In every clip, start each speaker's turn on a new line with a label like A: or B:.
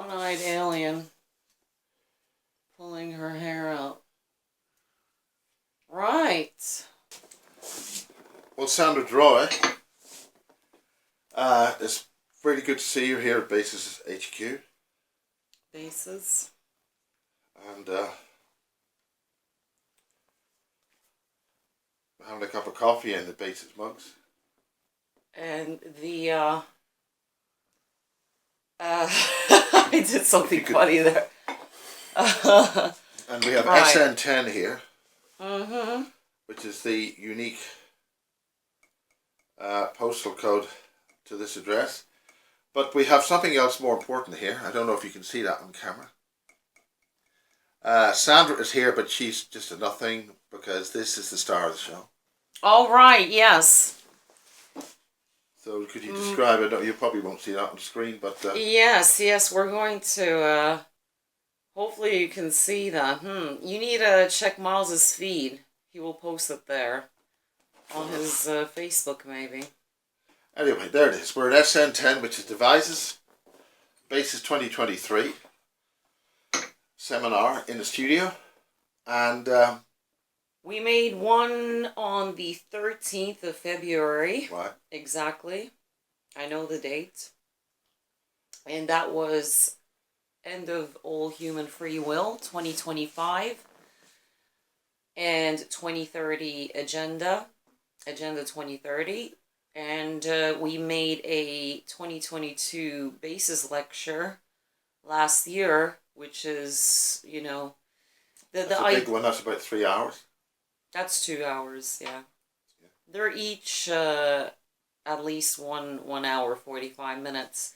A: one-eyed alien pulling her hair out. Right.
B: Well, Sandra Daroy, it's really good to see you here at Bases HQ.
A: Bases.
B: And having a cup of coffee in the Bases mugs.
A: And the I did something funny there.
B: And we have
A: right.
B: SN10 here,
A: Mm-hmm.
B: which is the unique postal code to this address. But we have something else more important here. I don't know if you can see that on camera. Sandra is here, but she's just a nothing because this is the star of the show.
A: All right, yes.
B: So could you describe it? You probably won't see that on screen, but...
A: Yes, we're going to... hopefully you can see that. You need to check Miles's feed. He will post it there. On his Facebook, maybe.
B: Anyway, there it is. We're at SN10, which is Devices, BASES2023 seminar in the studio. And...
A: we made one on the 13th of February.
B: Right.
A: Exactly. I know the date. And that was End of All Human Free Will, 2025. And 2030 Agenda 2030. And we made a 2022 Bases lecture last year, which is, you know...
B: That's a big one. That's about 3 hours.
A: That's 2 hours, yeah. They're each at least one hour, 45 minutes.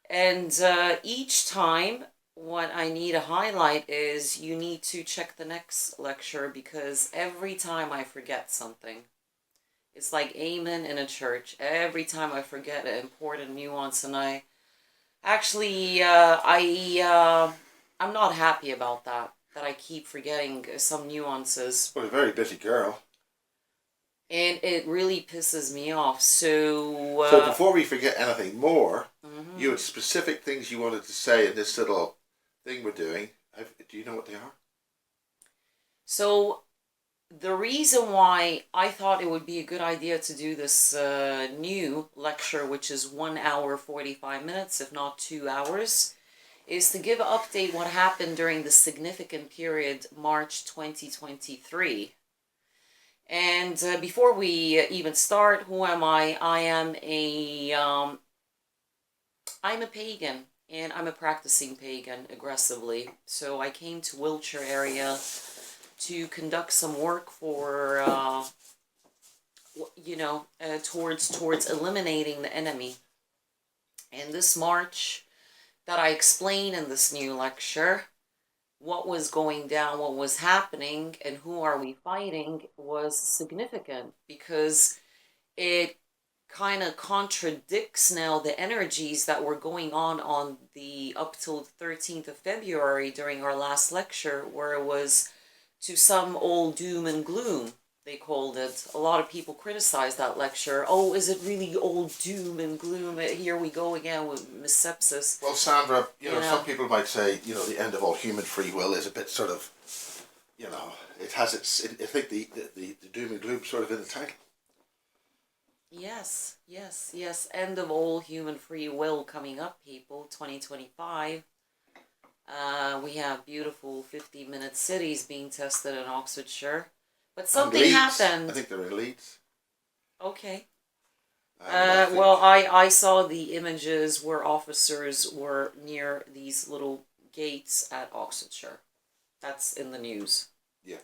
A: And each time, what I need to highlight is you need to check the next lecture because every time I forget something, it's like amen in a church. Every time I forget an important nuance, and I actually, I'm not happy about that. That I keep forgetting some nuances.
B: Well, a very busy girl.
A: And it really pisses me off. So
B: before we forget anything more, you had specific things you wanted to say in this little thing we're doing. Do you know what they are?
A: So the reason why I thought it would be a good idea to do this new lecture, which is 1 hour, 45 minutes, if not 2 hours, is to give an update what happened during the significant period, March 2023. And before we even start, who am I? I am I'm a pagan, and I'm a practicing pagan aggressively. So I came to Wiltshire area to conduct some work for, you know, towards eliminating the enemy. And this March that I explain in this new lecture, what was going down, what was happening, and who are we fighting was significant because it kind of contradicts now the energies that were going on the up till the 13th of February during our last lecture, where it was to some old doom and gloom, they called it. A lot of people criticized that lecture. Oh, is it really old doom and gloom? Here we go again with Miss Sepsis.
B: Well, Sandra, you know, some people might say, you know, the end of all human free will is a bit sort of, you know, it has its, I think the doom and gloom sort of in the title.
A: Yes. End of all human free will coming up, people, 2025. We have beautiful 50-minute cities being tested in Oxfordshire. But something happened.
B: I think they're in Leeds.
A: Okay. Well, I saw the images where officers were near these little gates at Oxfordshire. That's in the news.
B: Yeah.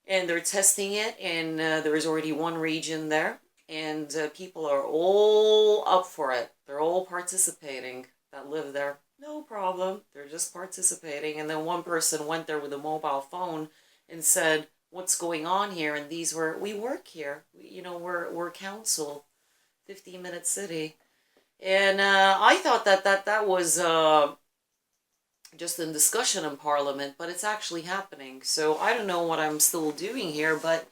A: And they're testing it, and there is already one region there, and people are all up for it. They're all participating that live there. No problem. They're just participating. And then one person went there with a mobile phone and said, what's going on here? And these were, we work here. You know, we're council, 50-minute city. And I thought that was just in discussion in Parliament, but it's actually happening. So I don't know what I'm still doing here, but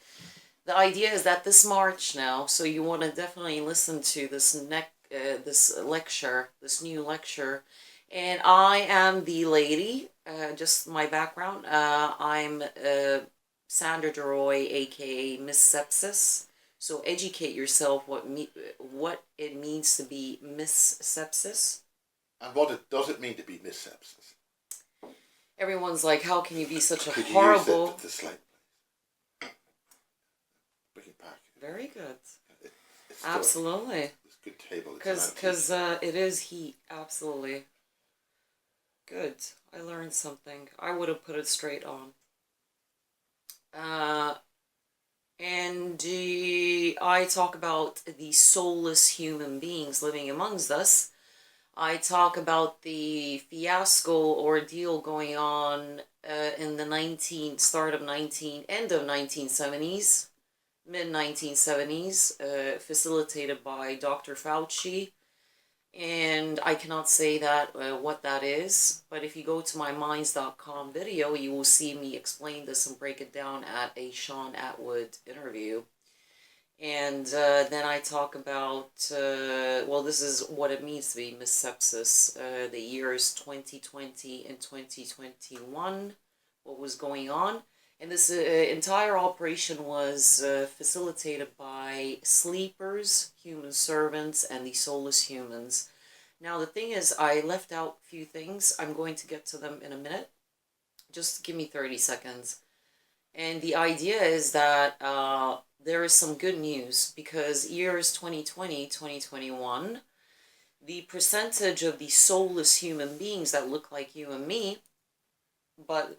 A: the idea is that this March now, so you want to definitely listen to this this lecture, this new lecture. And I am the lady, just my background. I'm Sandra Daroy, aka Miss Sepsis. So educate yourself what it means to be Miss Sepsis.
B: And what does it mean to be Miss Sepsis?
A: Everyone's like, how can you be such a
B: Could
A: horrible...
B: you use the slide, please? Bring it back.
A: Very good.
B: It's
A: Absolutely.
B: It's a good table.
A: Because it is heat. Absolutely. Good. I learned something. I would have put it straight on. And I talk about the soulless human beings living amongst us. I talk about the fiasco ordeal going on in the end of 1970s, mid 1970s, facilitated by Dr. Fauci. And I cannot say that what that is, but if you go to my minds.com video, you will see me explain this and break it down at a Sean Atwood interview. And then I talk about, well, this is what it means to be Miss Sepsis, the years 2020 and 2021, what was going on. And this entire operation was facilitated by sleepers, human servants, and the soulless humans. Now, the thing is, I left out a few things. I'm going to get to them in a minute. Just give me 30 seconds. And the idea is that there is some good news, because years 2020, 2021, the percentage of the soulless human beings that look like you and me, but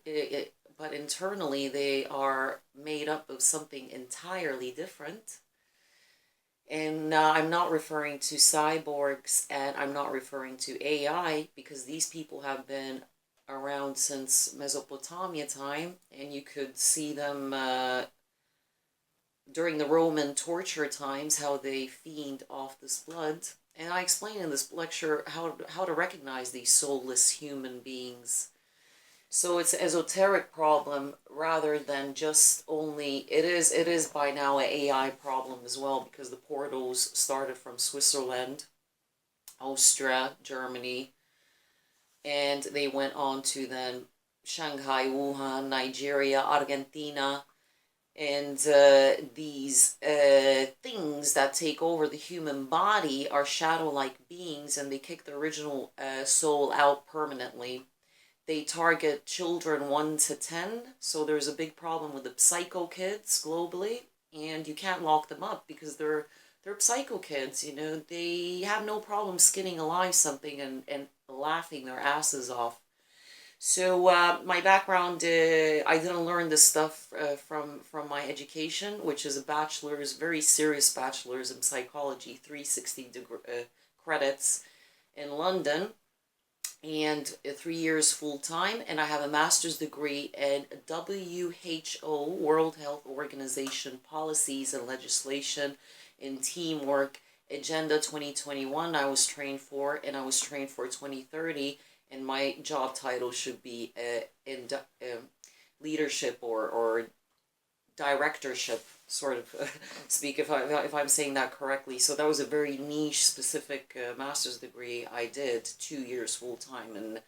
A: internally they are made up of something entirely different. And I'm not referring to cyborgs, and I'm not referring to AI, because these people have been around since Mesopotamia time, and you could see them during the Roman torture times, how they fiend off this blood. And I explain in this lecture how to recognize these soulless human beings. So it's an esoteric problem rather than just only, it is by now an AI problem as well, because the portals started from Switzerland, Austria, Germany, and they went on to then Shanghai, Wuhan, Nigeria, Argentina, and these things that take over the human body are shadow-like beings, and they kick the original soul out permanently. They target children 1 to 10, so there's a big problem with the psycho kids globally, and you can't lock them up because they're psycho kids, you know. They have no problem skinning alive something and laughing their asses off. So my background, I didn't learn this stuff from my education, which is a bachelor's, very serious bachelor's in psychology, 360 credits in London, and 3 years full-time, and I have a master's degree in WHO, World Health Organization, policies and legislation in teamwork, Agenda 2021 I was trained for, and I was trained for 2030, and my job title should be in leadership or directorship, sort of speak, if I'm saying that correctly. So that was a very niche, specific master's degree I did, 2 years full-time in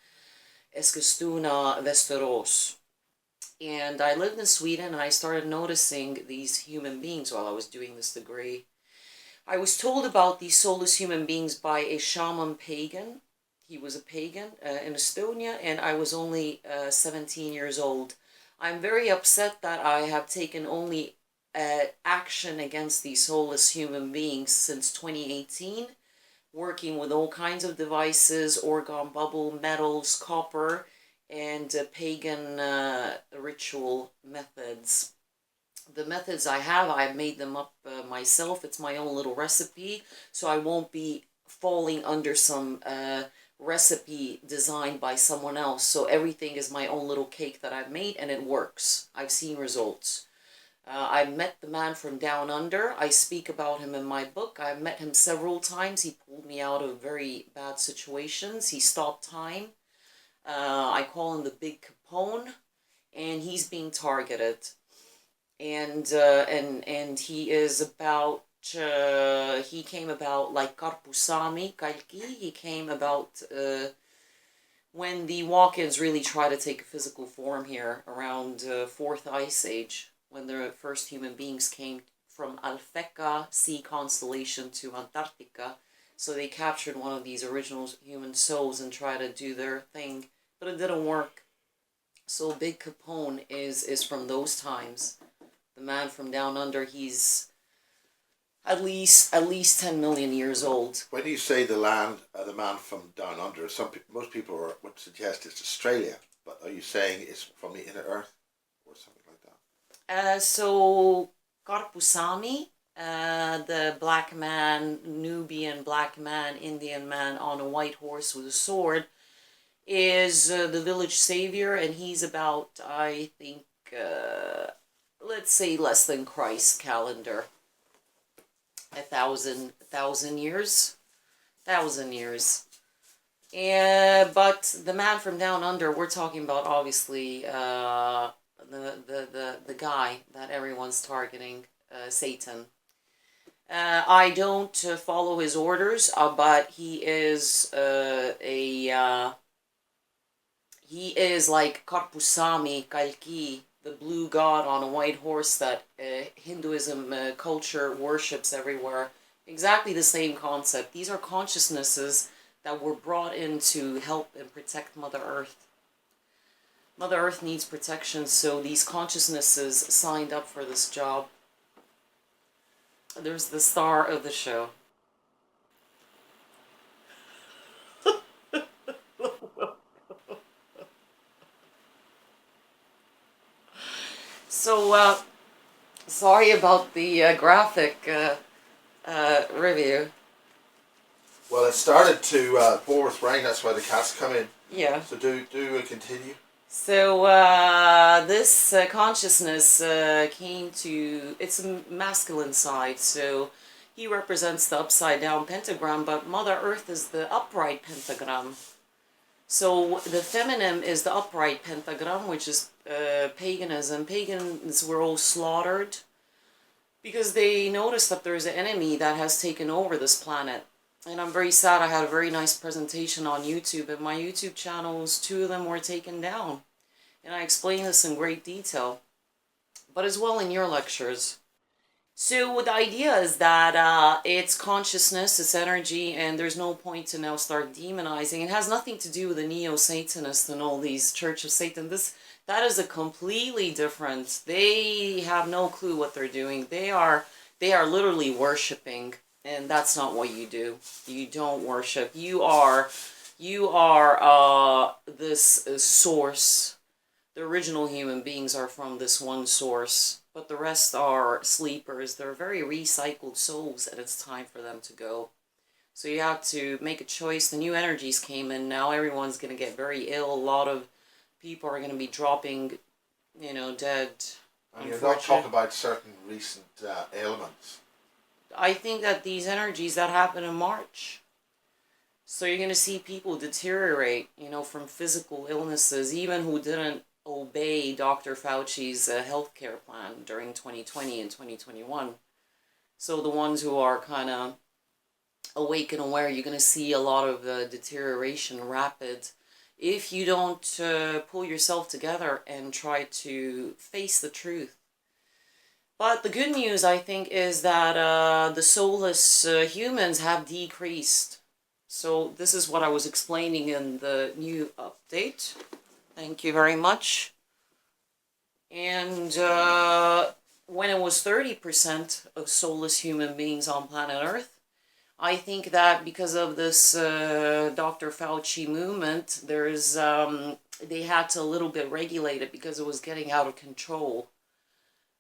A: Eskilstuna, Västerås. And I lived in Sweden, and I started noticing these human beings while I was doing this degree. I was told about these soulless human beings by a shaman pagan. He was a pagan in Estonia, and I was only 17 years old. I'm very upset that I have taken only action against these soulless human beings since 2018, working with all kinds of devices, orgone bubble, metals, copper, and pagan ritual methods. The methods I've made them up myself. It's my own little recipe, so I won't be falling under some recipe designed by someone else. So everything is my own little cake that I've made, and it works. I've seen results. I met the man from down under. I speak about him in my book. I've met him several times. He pulled me out of very bad situations. He stopped time. I call him the Big Capone, and he's being targeted. And he is about, he came about like Karpusami, Kalki. He came about when the walk-ins really try to take a physical form here around 4th Ice Age, when the first human beings came from Alphecca Sea constellation to Antarctica. So they captured one of these original human souls and tried to do their thing, but it didn't work. So Big Capone is from those times. The man from down under, he's at least 10 million years old.
B: When you say the man from down under, most people would suggest it's Australia, but are you saying it's from the inner Earth or something like that?
A: So Karpusami, the black man, Nubian black man, Indian man on a white horse with a sword, is the village savior, and he's about, I think, let's say less than Christ's calendar. 1,000 years. 1,000 years. But the man from down under, we're talking about obviously the guy that everyone's targeting, Satan. I don't follow his orders, but he is he is like Karpusami, Kalki, the blue god on a white horse that Hinduism culture worships everywhere. Exactly the same concept. These are consciousnesses that were brought in to help and protect Mother Earth. Mother Earth needs protection, so these consciousnesses signed up for this job. There's the star of the show. So, sorry about the graphic review.
B: Well, it started to pour with rain, that's why the cats come in.
A: Yeah.
B: So do continue.
A: So, this consciousness came to, it's a masculine side, so he represents the upside down pentagram, but Mother Earth is the upright pentagram. So the feminine is the upright pentagram, which is paganism. Pagans were all slaughtered because they noticed that there's an enemy that has taken over this planet. And I'm very sad. I had a very nice presentation on YouTube, and my YouTube channels, 2 of them were taken down. And I explain this in great detail, but as well in your lectures. So the idea is that it's consciousness, it's energy, and there's no point to now start demonizing. It has nothing to do with the neo-Satanists and all these Church of Satan. That is a completely different. They have no clue what they're doing. They are literally worshiping, and that's not what you do. You don't worship. You are this source. The original human beings are from this one source, but the rest are sleepers. They're very recycled souls, and it's time for them to go. So you have to make a choice. The new energies came in. Now everyone's going to get very ill. A lot of people are going to be dropping, dead.
B: And you're not talking about certain recent ailments.
A: I think that these energies that happen in March. So you're going to see people deteriorate, from physical illnesses, even who didn't obey Dr. Fauci's healthcare plan during 2020 and 2021. So the ones who are kind of awake and aware, you're going to see a lot of deterioration, rapid, if you don't pull yourself together and try to face the truth. But the good news, I think, is that the soulless humans have decreased. So this is what I was explaining in the new update. Thank you very much. And when it was 30% of soulless human beings on planet Earth, I think that because of this Dr. Fauci movement, they had to a little bit regulate it because it was getting out of control.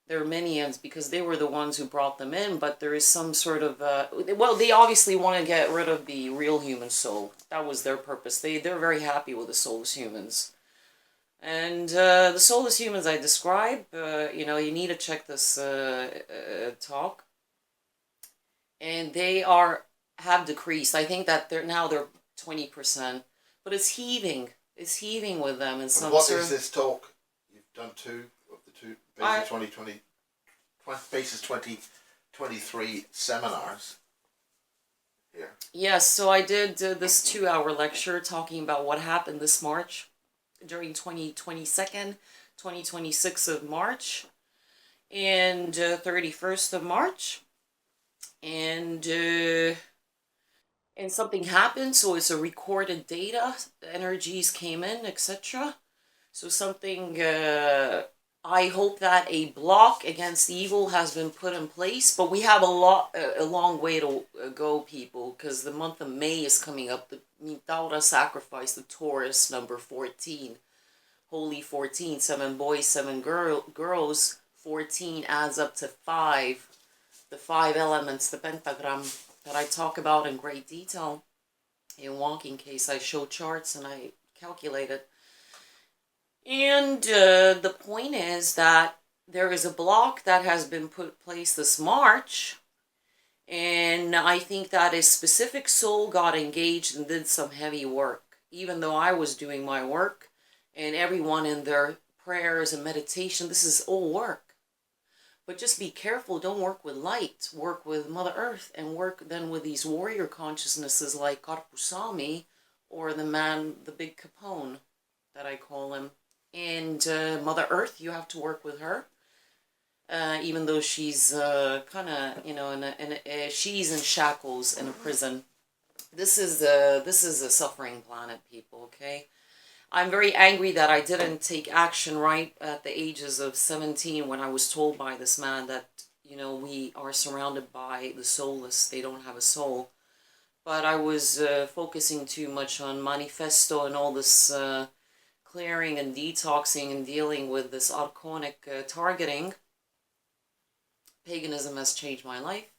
A: Their minions, because they were the ones who brought them in, but there is some sort of, well, they obviously want to get rid of the real human soul. That was their purpose. They're very happy with the soulless humans. And the soulless humans I describe, you need to check this talk. And they have decreased. I think that they're 20%, but it's heaving. It's heaving with them. And
B: what is this talk? You've done 2 of the 2 BASES 2023 seminars. here.
A: Yes, so I did this 2-hour lecture talking about what happened this March during 26th of March and 31st of March. And something happened, so it's a recorded data, energies came in, etc. So something, I hope that a block against evil has been put in place, but we have a long way to go, people, because the month of May is coming up. The Mintaura sacrifice, the Taurus number 14, Holy 14, 7 boys, 7 girls, 14 adds up to 5, the 5 elements, the pentagram, that I talk about in great detail in Walking Case. I show charts and I calculate it. And the point is that there is a block that has been put in place this March, and I think that a specific soul got engaged and did some heavy work, even though I was doing my work, and everyone in their prayers and meditation. This is all work. But just be careful, don't work with light, work with Mother Earth, and work then with these warrior consciousnesses like Karpusami, or the big Capone, that I call him. And Mother Earth, you have to work with her, even though she's kind of, she's in shackles in a prison. This is a suffering planet, people, okay? I'm very angry that I didn't take action right at the ages of 17 when I was told by this man that, we are surrounded by the soulless. They don't have a soul. But I was focusing too much on manifesto and all this clearing and detoxing and dealing with this archonic targeting. Paganism has changed my life.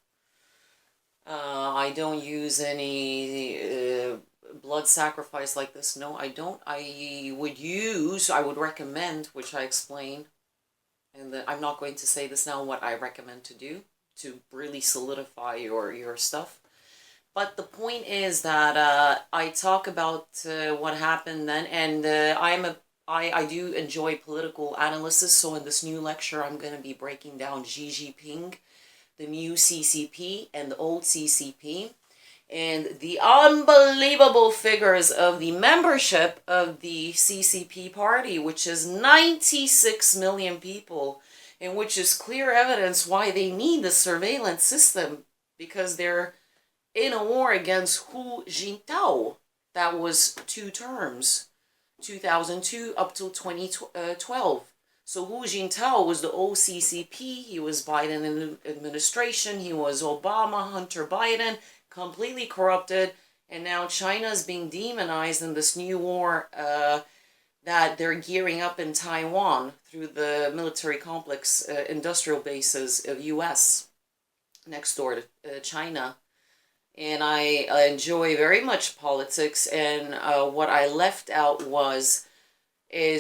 A: I don't use any blood sacrifice like this. No, I don't. I would recommend, which I explain, and I'm not going to say this now, what I recommend to do to really solidify your stuff. But the point is that I talk about what happened then, and I do enjoy political analysis, so in this new lecture I'm going to be breaking down Xi Jinping, the new CCP and the old CCP, and the unbelievable figures of the membership of the CCP party, which is 96 million people, and which is clear evidence why they need the surveillance system, because they're in a war against Hu Jintao. That was 2 terms, 2002 up till 2012. So Hu Jintao was the old CCP, he was Biden administration, he was Obama, Hunter Biden, completely corrupted, and now China is being demonized in this new war that they're gearing up in Taiwan through the military complex, industrial bases of US next door to China. And I enjoy very much politics, and what I left out was I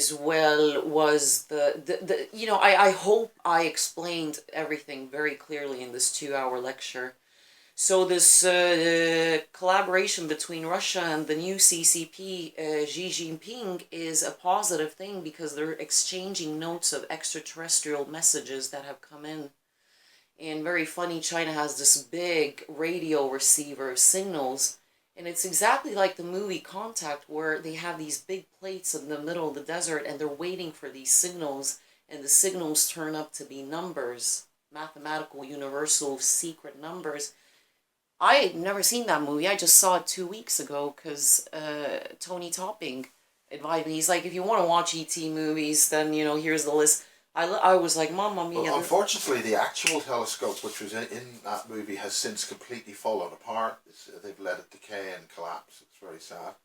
A: hope I explained everything very clearly in this 2-hour lecture. So this collaboration between Russia and the new CCP, Xi Jinping, is a positive thing because they're exchanging notes of extraterrestrial messages that have come in. And very funny, China has this big radio receiver of signals, and it's exactly like the movie Contact, where they have these big plates in the middle of the desert and they're waiting for these signals, and the signals turn up to be numbers, mathematical, universal, secret numbers. I had never seen that movie. I just saw it 2 weeks ago because Tony Topping advised me. He's like, if you want to watch E.T. movies, then, here's the list. I was like, Mamma Mia.
B: Well, unfortunately, the actual telescope, which was in that movie, has since completely fallen apart. They've let it decay and collapse. It's very sad.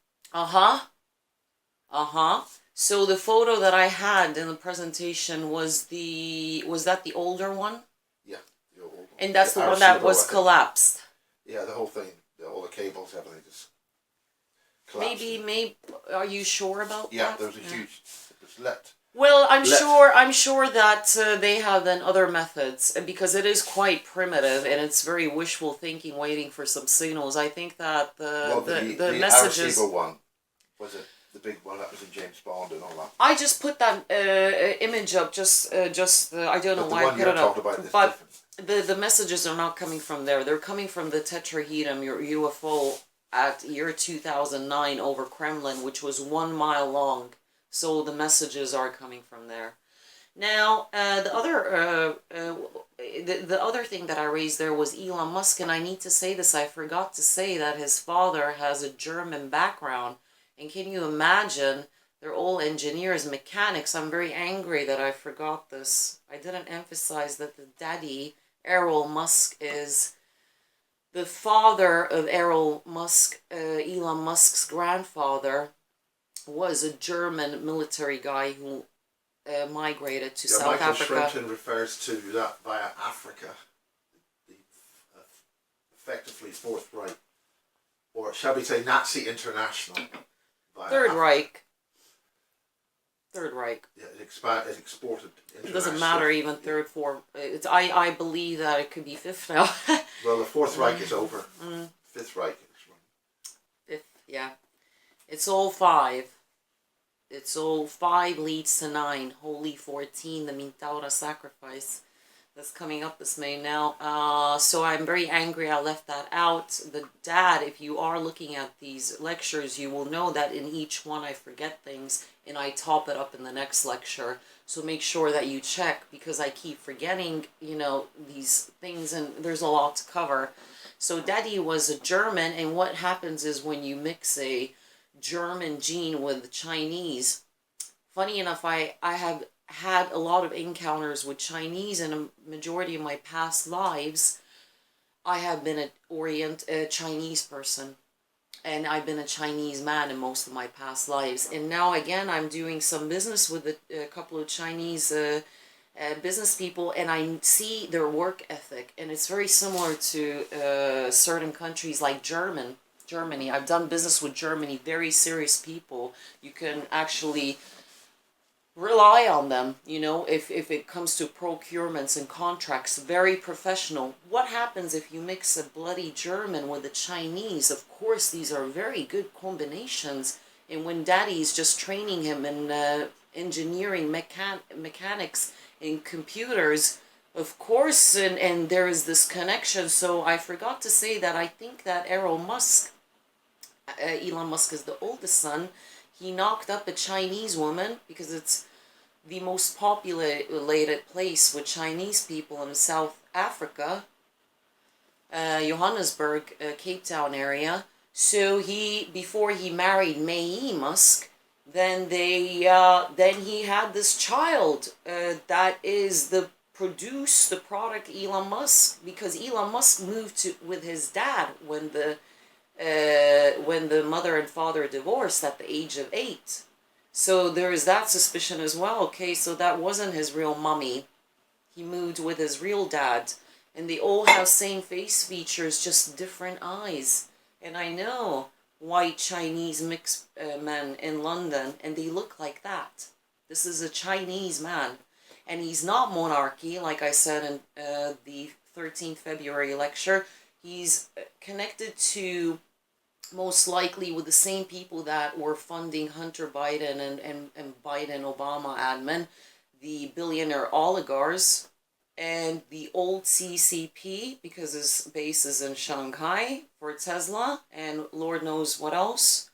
A: So the photo that I had in the presentation was that the older one?
B: Yeah, the old one.
A: And that's the one that was collapsed.
B: Yeah, the whole thing, all the cables, everything just collapsed.
A: Maybe, are you sure about that?
B: Yeah, there was a huge, it was lit.
A: Well, I'm sure that they have then other methods, because it is quite primitive and it's very wishful thinking, waiting for some signals. I think that the messages.
B: The one, was it the big one that was in James Bond and all that?
A: I just put that image up, just I don't know why I put it up, The messages are not coming from there. They're coming from the tetrahedron, your UFO at year 2009 over Kremlin, which was 1 mile long. So the messages are coming from there. Now, the other thing that I raised there was Elon Musk, and I need to say this. I forgot to say that his father has a German background, and can you imagine? They're all engineers, mechanics. I'm very angry that I forgot this. I didn't emphasize that the daddy, Errol Musk, is the father of Errol Musk. Elon Musk's grandfather was a German military guy who migrated to South
B: Michael
A: Africa.
B: Shrimpton refers to that via Africa, the effectively Fourth Reich, or shall we say Nazi International.
A: Third Reich. Third Reich.
B: Yeah, it exported.
A: It doesn't matter even third, fourth. I believe that it could be fifth now.
B: Well, the Fourth Reich is over. Fifth Reich is running.
A: Fifth, yeah. It's all five. It's all 5 leads to 9. Holy 14, the Mintaura sacrifice. That's coming up this May now. So I'm very angry I left that out. The dad, if you are looking at these lectures, you will know that in each one I forget things and I top it up in the next lecture. So make sure that you check, because I keep forgetting, you know, these things, and there's a lot to cover. So daddy was a German, and what happens is when you mix a German gene with Chinese, funny enough, I have had a lot of encounters with Chinese, and a majority of my past lives I have been a Chinese person, and I've been a Chinese man in most of my past lives. And now again I'm doing some business with a couple of Chinese business people, and I see their work ethic, and it's very similar to certain countries like Germany. I've done business with Germany, very serious people. You can actually rely on them, you know, if it comes to procurements and contracts, very professional. What happens if you mix a bloody German with a Chinese? Of course, these are very good combinations. And when daddy's just training him in engineering, mechanics, and computers, of course, and there is this connection. So I forgot to say that I think that Elon Musk is the oldest son. He knocked up a Chinese woman, because it's the most populated place with Chinese people in South Africa, Johannesburg, Cape Town area. So before he married Mae Musk, then he had this child that is the product Elon Musk, because Elon Musk moved with his dad when the mother and father divorced at the age of 8. So there is that suspicion as well. Okay, so that wasn't his real mommy. He moved with his real dad, and they all have same face features, just different eyes. And I know white Chinese mixed men in London, and they look like that. This is a Chinese man, and he's not monarchy, like I said in the 13th February lecture. He's connected to, most likely, with the same people that were funding Hunter Biden and Biden-Obama admin, the billionaire oligarchs, and the old CCP, because his base is in Shanghai for Tesla, and Lord knows what else.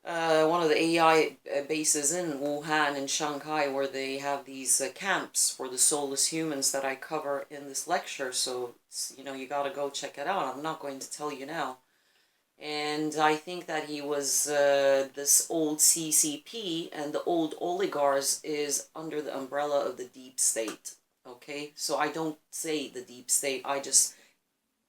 A: One of the AI bases in Wuhan and Shanghai, where they have these camps for the soulless humans that I cover in this lecture. So, you know, you gotta go check it out. I'm not going to tell you now. And I think that he was this old CCP, and the old oligarchs is under the umbrella of the deep state. Okay, so I don't say the deep state, I just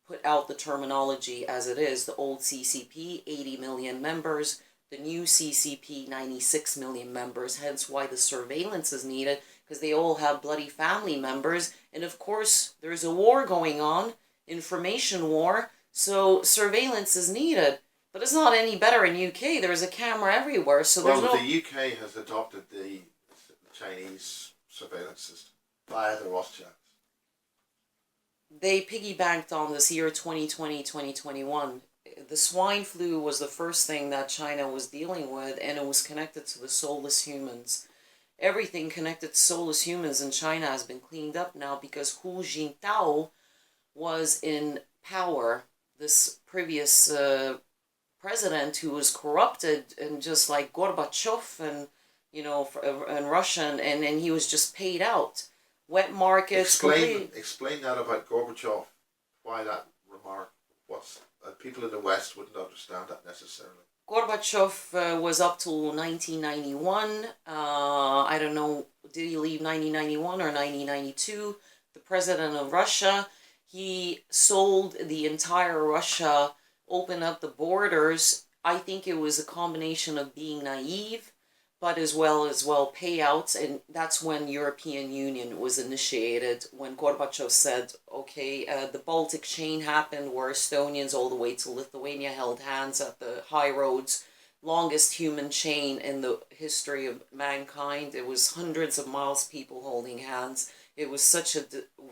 A: put out the terminology as it is. The old CCP, 80 million members. The new CCP, 96 million members. Hence why the surveillance is needed, because they all have bloody family members. And of course, there's a war going on, information war. So surveillance is needed, but it's not any better in UK. There's a camera everywhere, so there's no...
B: Well, the UK has adopted the Chinese surveillance system via the Rothschilds.
A: They piggybacked on this year 2020, 2021. The swine flu was the first thing that China was dealing with, and it was connected to the soulless humans. everything connected to soulless humans in China has been cleaned up now because Hu Jintao was in power. This previous president who was corrupted, and just like Gorbachev and, you know, and Russian, and he was just paid out. Wet markets.
B: Explain that about Gorbachev. Why that remark? What's people in the West wouldn't understand that necessarily.
A: Gorbachev was up till 1991. I don't know, did he leave 1991 or 1992? The president of Russia. He sold the entire Russia, opened up the borders. I think it was a combination of being naive, but as well payouts, and that's when European Union was initiated, when Gorbachev said, okay, the Baltic chain happened, where Estonians all the way to Lithuania held hands at the high roads, longest human chain in the history of mankind. It was hundreds of miles, people holding hands. It was such a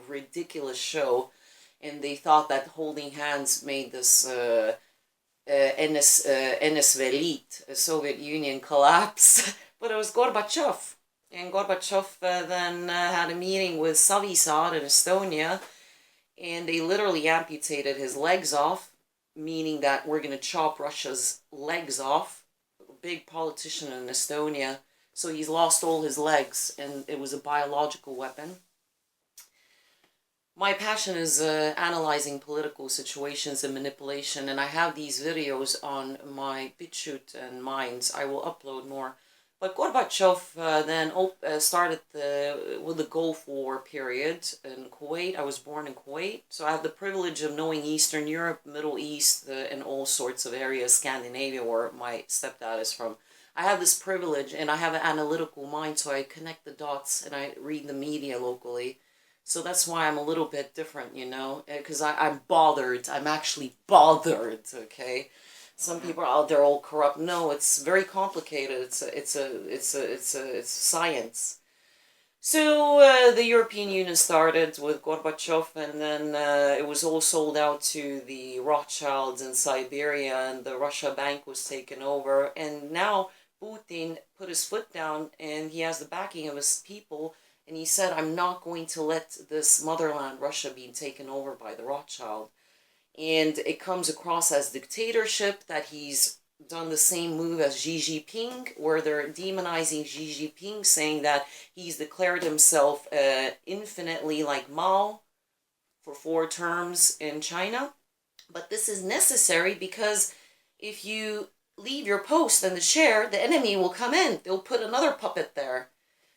A: ridiculous show, and they thought that holding hands made this NSVelit, Soviet Union, collapse. But it was Gorbachev. And Gorbachev then had a meeting with Savisaar in Estonia, and they literally amputated his legs off, meaning that we're going to chop Russia's legs off. A big politician in Estonia. So he's lost all his legs, and it was a biological weapon. My passion is analyzing political situations and manipulation, and I have these videos on my BitChute and Minds. I will upload more. But Gorbachev then started with the Gulf War period in Kuwait. I was born in Kuwait, so I have the privilege of knowing Eastern Europe, Middle East, and all sorts of areas, Scandinavia, where my stepdad is from. I have this privilege, and I have an analytical mind, so I connect the dots, and I read the media locally. So that's why I'm a little bit different, you know, because I'm bothered. I'm actually bothered, okay? Some people are out there all corrupt. No, it's very complicated. It's science. So the European Union started with Gorbachev, and then it was all sold out to the Rothschilds in Siberia, and the Russia Bank was taken over. And now Putin put his foot down, and he has the backing of his people. And he said, I'm not going to let this motherland, Russia, be taken over by the Rothschild. And it comes across as dictatorship, that he's done the same move as Xi Jinping, where they're demonizing Xi Jinping, saying that he's declared himself infinitely like Mao for 4 terms in China. But this is necessary because if you leave your post in the chair, the enemy will come in. They'll put another puppet there.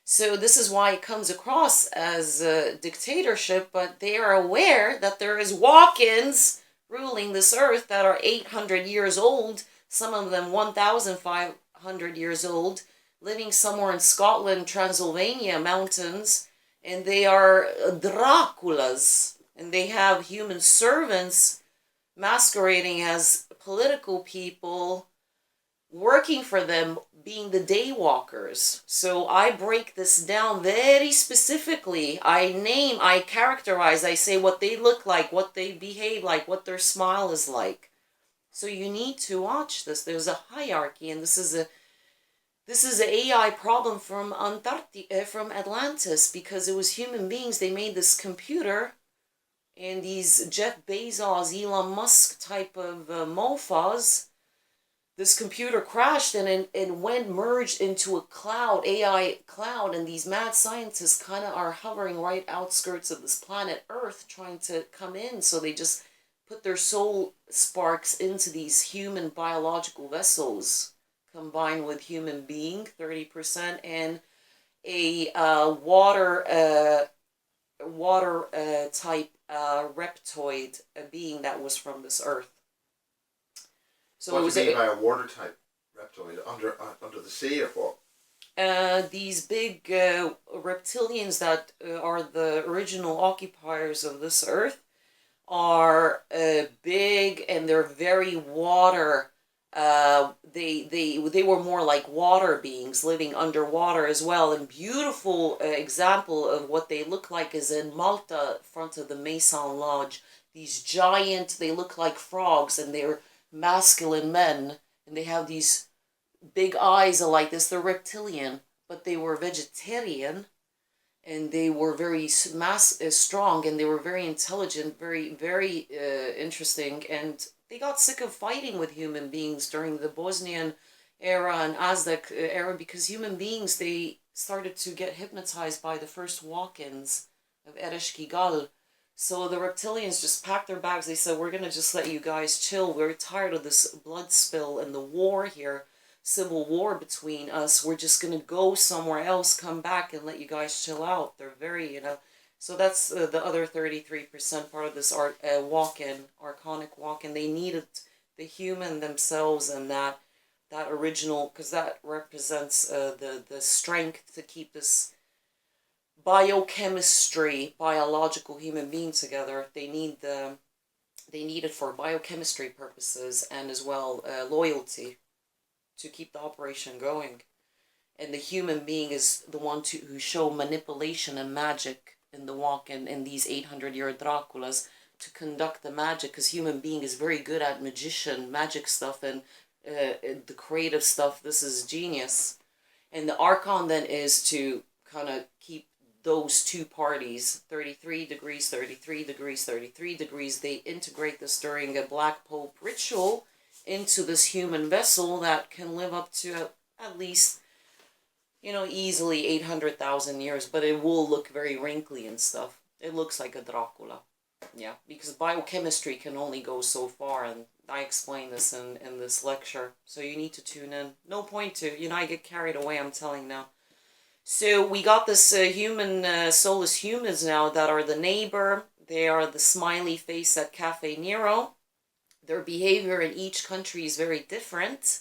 A: So this is why it comes across as a dictatorship, but they are aware that there is walk-ins ruling this earth that are 800 years old, some of them 1,500 years old, living somewhere in Scotland, Transylvania mountains, and they are Draculas, and they have human servants masquerading as political people, working for them, being the daywalkers. So I break this down very specifically. I characterize, I say what they look like, what they behave like, what their smile is like. So you need to watch this. There's a hierarchy, and this is an AI problem from from Atlantis, because it was human beings. They made this computer, and these Jeff Bezos, Elon Musk type of mofas. This computer crashed and went merged into a cloud, AI cloud, and these mad scientists kind of are hovering right outskirts of this planet Earth, trying to come in. So they just put their soul sparks into these human biological vessels, combined with human being, 30%, and a water type reptoid being that was from this Earth.
B: So what do you mean by a water type reptoid? Under the sea, or what?
A: These big reptilians that are the original occupiers of this earth are big, and they're very water. They were more like water beings living underwater as well. And beautiful example of what they look like is in Malta, in front of the Maison Lodge. These giant, they look like frogs, and they're masculine men, and they have these big eyes like this. They're reptilian, but they were vegetarian, and they were very strong, and they were very intelligent, very interesting, and they got sick of fighting with human beings during the Bosnian era and Aztec era, because human beings, they started to get hypnotized by the first walk-ins of Ereshkigal. So the reptilians just packed their bags. They said, we're going to just let you guys chill. We're tired of this blood spill and the war here, civil war between us. We're just going to go somewhere else, come back, and let you guys chill out. They're very, so that's the other 33% part of this walk-in, archonic walk-in. They needed the human themselves and that original, because that represents the strength to keep this biochemistry, biological human being together. They need it for biochemistry purposes, and as well loyalty to keep the operation going. And the human being is the one who show manipulation and magic in the walk-in, in these 800-year Draculas, to conduct the magic, because human being is very good at magic stuff, and the creative stuff. This is genius. And the Archon then is to kind of keep those two parties, 33 degrees, 33 degrees, 33 degrees, they integrate this during a Black Pope ritual into this human vessel that can live up to at least, easily 800,000 years, but it will look very wrinkly and stuff. It looks like a Dracula. Yeah, because biochemistry can only go so far, and I explain this in this lecture, so you need to tune in. No point to, I get carried away, I'm telling now. So we got this soulless humans now that are the neighbor. They are the smiley face at Cafe Nero. Their behavior in each country is very different.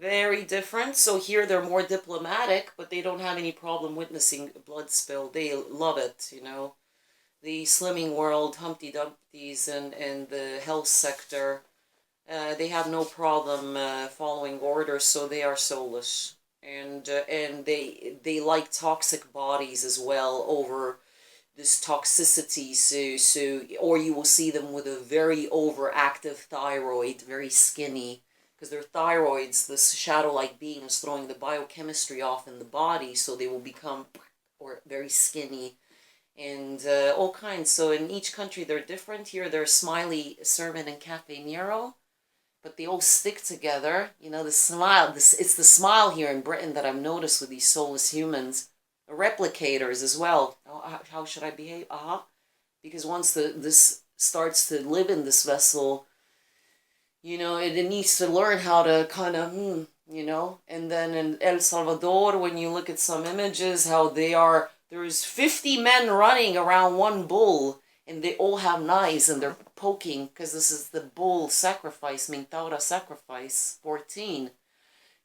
A: Very different. So here they're more diplomatic, but they don't have any problem witnessing blood spill. They love it, The slimming world, Humpty Dumpties, and the health sector, they have no problem following orders, so they are soulless. And they like toxic bodies as well over this toxicity, so or you will see them with a very overactive thyroid, very skinny, because their thyroids, this shadow-like being, is throwing the biochemistry off in the body, so they will become very skinny, and all kinds. So in each country they're different. Here they're Smiley, Sermon, and Cafe Nero, but they all stick together. The smile. It's the smile here in Britain that I've noticed with these soulless humans. Replicators as well. How should I behave? Because once this starts to live in this vessel, it needs to learn how to kind of, And then in El Salvador, when you look at some images, how there's 50 men running around one bull, and they all have knives, and they're poking, because this is the bull sacrifice, Mintaura sacrifice, 14.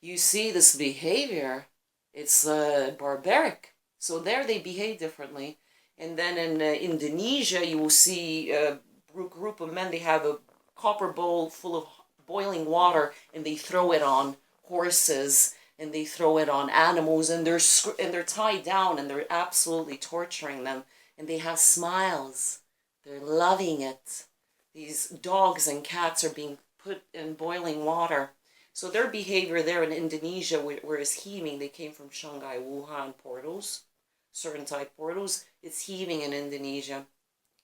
A: You see this behavior. It's barbaric. So there they behave differently. And then in Indonesia, you will see a group of men. They have a copper bowl full of boiling water, and they throw it on horses, and they throw it on animals, and they're tied down, and they're absolutely torturing them. And they have smiles. They're loving it. These dogs and cats are being put in boiling water. So their behavior there in Indonesia, where it's heaving, they came from Shanghai, Wuhan portals, certain type portals. It's heaving in Indonesia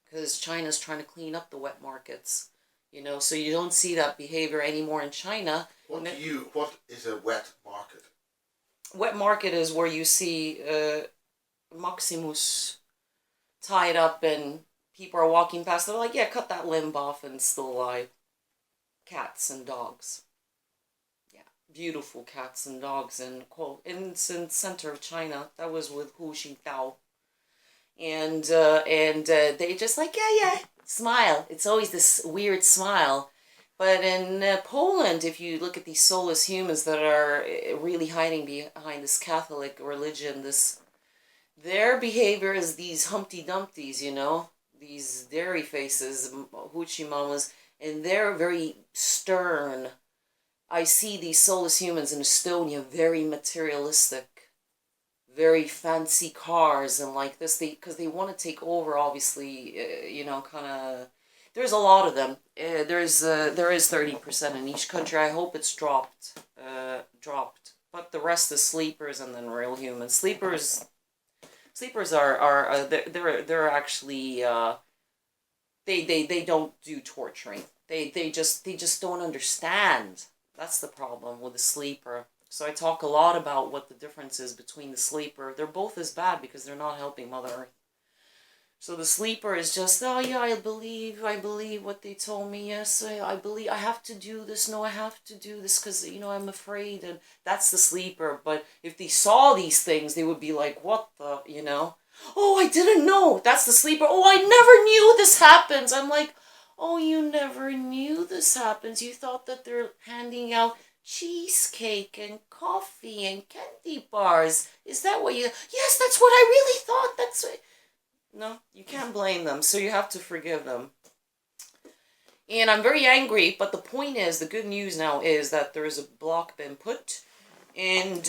A: because China's trying to clean up the wet markets. So you don't see that behavior anymore in China.
B: What is a wet market?
A: Wet market is where you see Maximus tied up, and people are walking past. They're like, yeah, cut that limb off, and it's still alive. Cats and dogs. Beautiful cats and dogs, and it's in the center of China. That was with Hu Xintao, and they just like yeah smile. It's always this weird smile. But in Poland, if you look at these soulless humans that are really hiding behind this Catholic religion, their behavior is these Humpty Dumpties, these dairy faces, hoochie mamas, and they're very stern. I see these soulless humans in Estonia, very materialistic, very fancy cars and like this, because they want to take over, obviously, kind of. There's a lot of them. There is 30% in each country. I hope it's dropped. But but the rest is sleepers and then real humans. Sleepers are they're actually they don't do torturing. They just don't understand. That's the problem with the sleeper. So I talk a lot about what the difference is between the sleeper. They're both as bad because they're not helping Mother Earth. So the sleeper is just, oh yeah, I believe what they told me. Yes, I believe, I have to do this. No, I have to do this because, you know, I'm afraid. And that's the sleeper. But if they saw these things, they would be like, what the, you know? Oh, I didn't know. That's the sleeper. Oh, I never knew this happens. I'm like, oh, you never knew this happens. You thought that they're handing out cheesecake and coffee and candy bars. Is that what you... Yes, that's what I really thought. That's what... No, you can't blame them, so you have to forgive them. And I'm very angry, but the point is, the good news now is that there is a block been put, and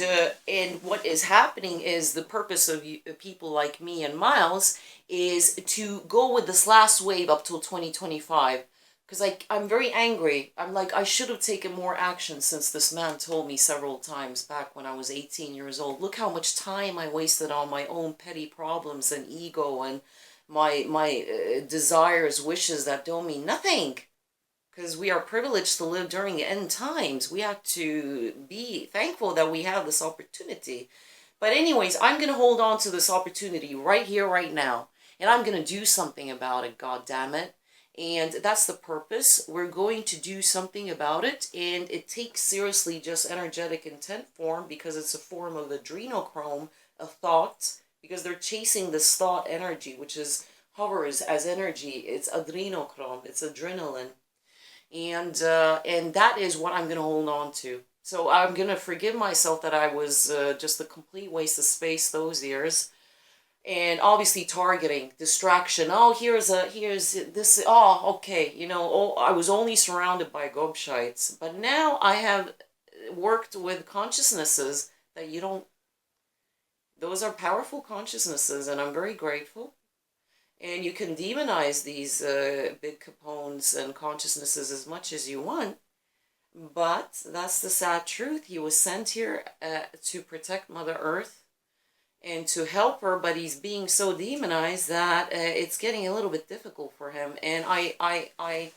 A: what is happening is the purpose of people like me and Miles is to go with this last wave up till 2025. Because I'm very angry. I'm like, I should have taken more action since this man told me several times back when I was 18 years old. Look how much time I wasted on my own petty problems and ego and my desires, wishes that don't mean nothing. Because we are privileged to live during the end times. We have to be thankful that we have this opportunity. But anyways, I'm going to hold on to this opportunity right here, right now. And I'm going to do something about it, God damn it. And that's the purpose. We're going to do something about it. And it takes seriously just energetic intent form because it's a form of adrenochrome, a thought. Because they're chasing this thought energy, which hovers as energy. It's adrenochrome. It's adrenaline. And that is what I'm going to hold on to. So I'm going to forgive myself that I was just a complete waste of space those years. And obviously targeting, distraction. Oh, here's this. Oh, okay. You know, oh, I was only surrounded by gobshites. But now I have worked with consciousnesses that you don't... Those are powerful consciousnesses, and I'm very grateful. And you can demonize these big capones and consciousnesses as much as you want. But that's the sad truth. He was sent here to protect Mother Earth and to help her, but he's being so demonized that it's getting a little bit difficult for him. And I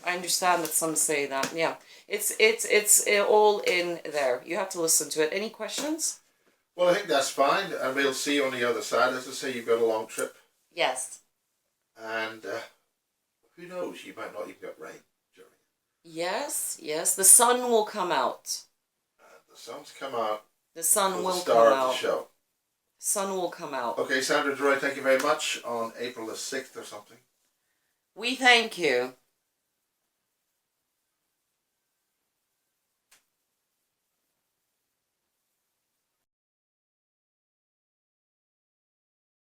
A: understand that some say that. Yeah, it's all in there. You have to listen to it. Any questions?
B: Well, I think that's fine, and we'll see you on the other side. As I say, you've got a long trip.
A: Yes.
B: And who knows, you might not even get rain during it.
A: Yes, yes, the sun will come out.
B: The sun's come out.
A: The sun will come out.
B: The star of the show.
A: Sun will come out.
B: Okay, Sandra Daroy, thank you very much on April the 6th or something.
A: We thank you.